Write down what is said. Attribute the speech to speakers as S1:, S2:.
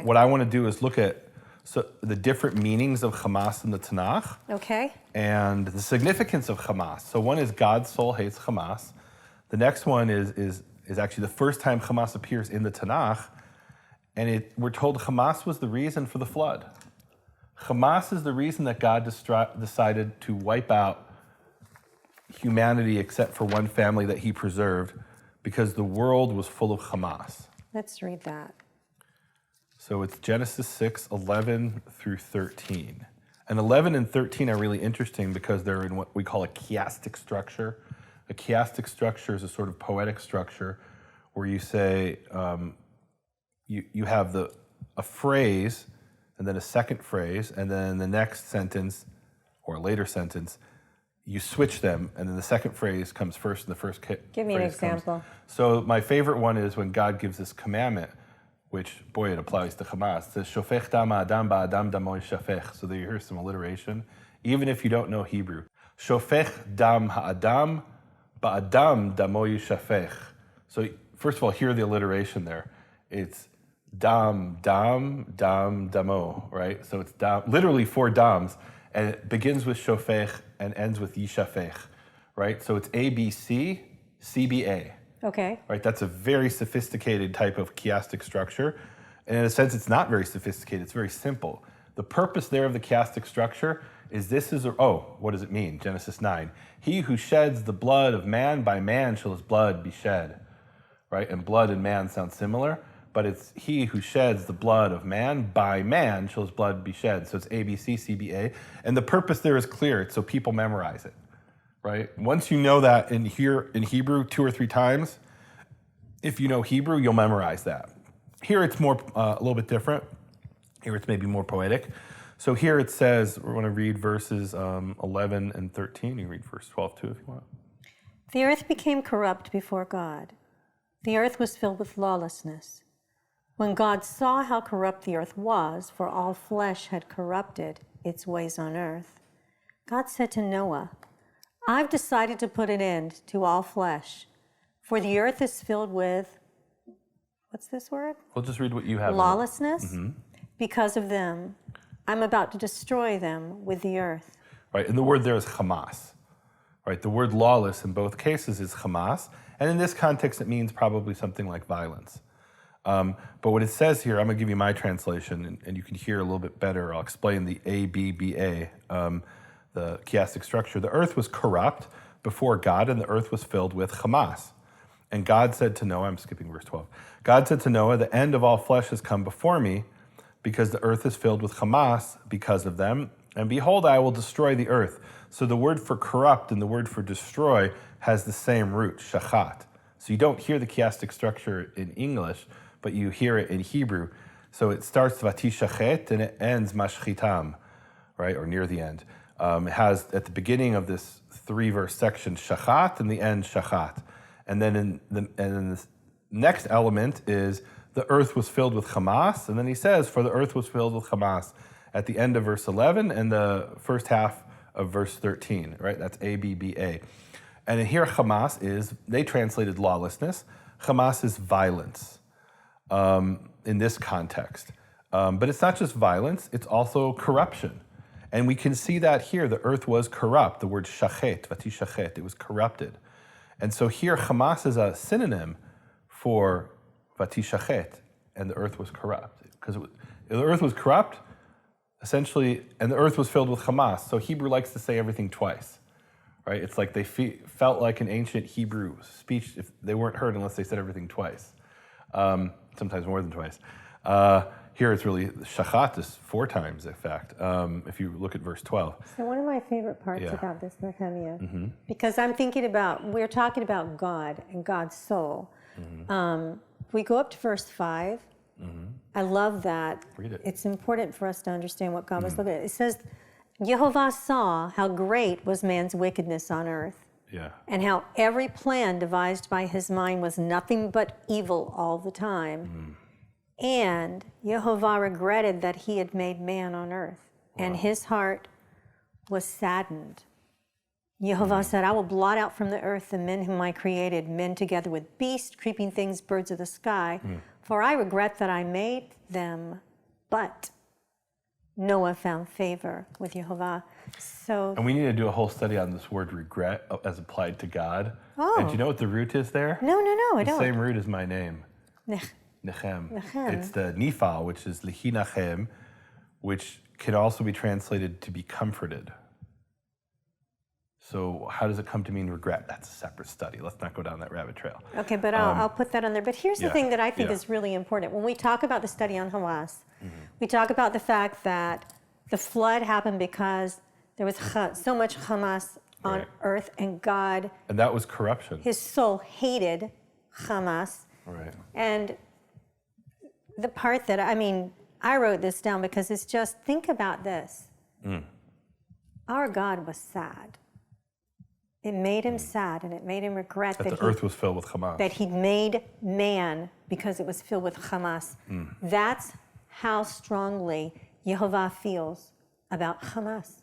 S1: what I want to do is look at the different meanings of Hamas in the Tanakh.
S2: Okay.
S1: And the significance of Hamas. So one is God's soul hates Hamas. The next one is actually the first time Hamas appears in the Tanakh. And we're told Hamas was the reason for the flood. Hamas is the reason that God decided to wipe out humanity except for one family that he preserved, because the world was full of Hamas.
S2: Let's read that.
S1: So it's Genesis 6, 11 through 13. And 11 and 13 are really interesting because they're in what we call a chiastic structure. A chiastic structure is a sort of poetic structure where you say, you have a phrase, and then a second phrase, and then the next sentence, or a later sentence, you switch them, and then the second phrase comes first, and the first
S2: Give me an example.
S1: So my favorite one is when God gives this commandment, which, boy, it applies to Hamas. It says, Shofech dam ha'adam ba'adam damo yishafech. So there you hear some alliteration, even if you don't know Hebrew. Shofech dam ha'adam ba'adam damo yishafech. So first of all, hear the alliteration there. It's dam, dam, dam, damo, right? So it's dam, literally 4 dams, and it begins with shofech and ends with yishafech, right? So it's ABC, CBA.
S2: Okay.
S1: Right, that's a very sophisticated type of chiastic structure. And in a sense, it's not very sophisticated, it's very simple. The purpose there of the chiastic structure is what does it mean? Genesis 9. He who sheds the blood of man, by man shall his blood be shed. Right, and blood and man sound similar, but it's he who sheds the blood of man, by man shall his blood be shed. So it's ABC, CBA. And the purpose there is clear, it's so people memorize it. Right? Once you know that in Hebrew 2 or 3 times, if you know Hebrew, you'll memorize that. Here it's more a little bit different. Here it's maybe more poetic. So here it says, we're going to read verses 11 and 13. You can read verse 12 too if you want.
S2: The earth became corrupt before God. The earth was filled with lawlessness. When God saw how corrupt the earth was, for all flesh had corrupted its ways on earth, God said to Noah, I've decided to put an end to all flesh, for the earth is filled with, what's this word?
S1: We'll just read what you have.
S2: Lawlessness. Mm-hmm. Because of them, I'm about to destroy them with the earth.
S1: Right, and the word there is Hamas. Right, the word lawless in both cases is Hamas, and in this context it means probably something like violence. But what it says here, I'm going to give you my translation, and you can hear a little bit better. I'll explain the ABBA. The chiastic structure. The earth was corrupt before God, and the earth was filled with Hamas. And God said to Noah, I'm skipping verse 12. God said to Noah, the end of all flesh has come before me, because the earth is filled with Hamas because of them. And behold, I will destroy the earth. So the word for corrupt and the word for destroy has the same root, shachat. So you don't hear the chiastic structure in English, but you hear it in Hebrew. So it starts vatishachet and it ends mashchitam, right, or near the end. It has at the beginning of this 3-verse section shachat and the end shachat. And then the next element is the earth was filled with Hamas. And then he says, for the earth was filled with Hamas at the end of verse 11 and the first half of verse 13, right? That's ABBA. And here Hamas is, they translated lawlessness. Hamas is violence in this context. But it's not just violence, it's also corruption. And we can see that here, the earth was corrupt. The word shachet, vatishachet, it was corrupted. And so here, Hamas is a synonym for vatishachet, and the earth was corrupt. Because the earth was corrupt, essentially, and the earth was filled with Hamas. So Hebrew likes to say everything twice, right? It's like they felt like an ancient Hebrew speech if they weren't heard unless they said everything twice, sometimes more than twice. Here it's really, shachat is 4 times, in fact, if you look at verse 12.
S2: So one of my favorite parts about this, Nehemia, because I'm thinking about, we're talking about God and God's soul. We go up to verse 5. I love that.
S1: Read it.
S2: It's important for us to understand what God was looking at. It says, Yehovah saw how great was man's wickedness on earth, and how every plan devised by his mind was nothing but evil all the time. And Yehovah regretted that he had made man on earth, and his heart was saddened. Yehovah said, I will blot out from the earth the men whom I created, men together with beasts, creeping things, birds of the sky, for I regret that I made them but Noah found favor with Yehovah. So,
S1: And we need to do a whole study on this word regret as applied to God.
S2: Oh.
S1: And do you know what the root is there?
S2: no, I
S1: The
S2: don't.
S1: same root as my name,
S2: Nech-
S1: Nechem.
S2: Nechem.
S1: It's the Niphal, which is Lihinachem, which can also be translated to be comforted. So how does it come to mean regret? That's a separate study. Let's not go down that rabbit trail.
S2: Okay, but I'll put that on there. But here's the
S1: Yeah,
S2: thing that I think
S1: yeah.
S2: is really important. When we talk about the study on Hamas, we talk about the fact that the flood happened because there was so much Hamas on
S1: Right.
S2: earth, and God,
S1: And that was corruption.
S2: his soul hated Hamas.
S1: Right.
S2: And the part that, I wrote this down because it's just, think about this. Our God was sad. It made him sad, and it made him regret
S1: That the earth was filled with Hamas.
S2: that he'd made man because it was filled with Hamas. That's how strongly Yehovah feels about Hamas.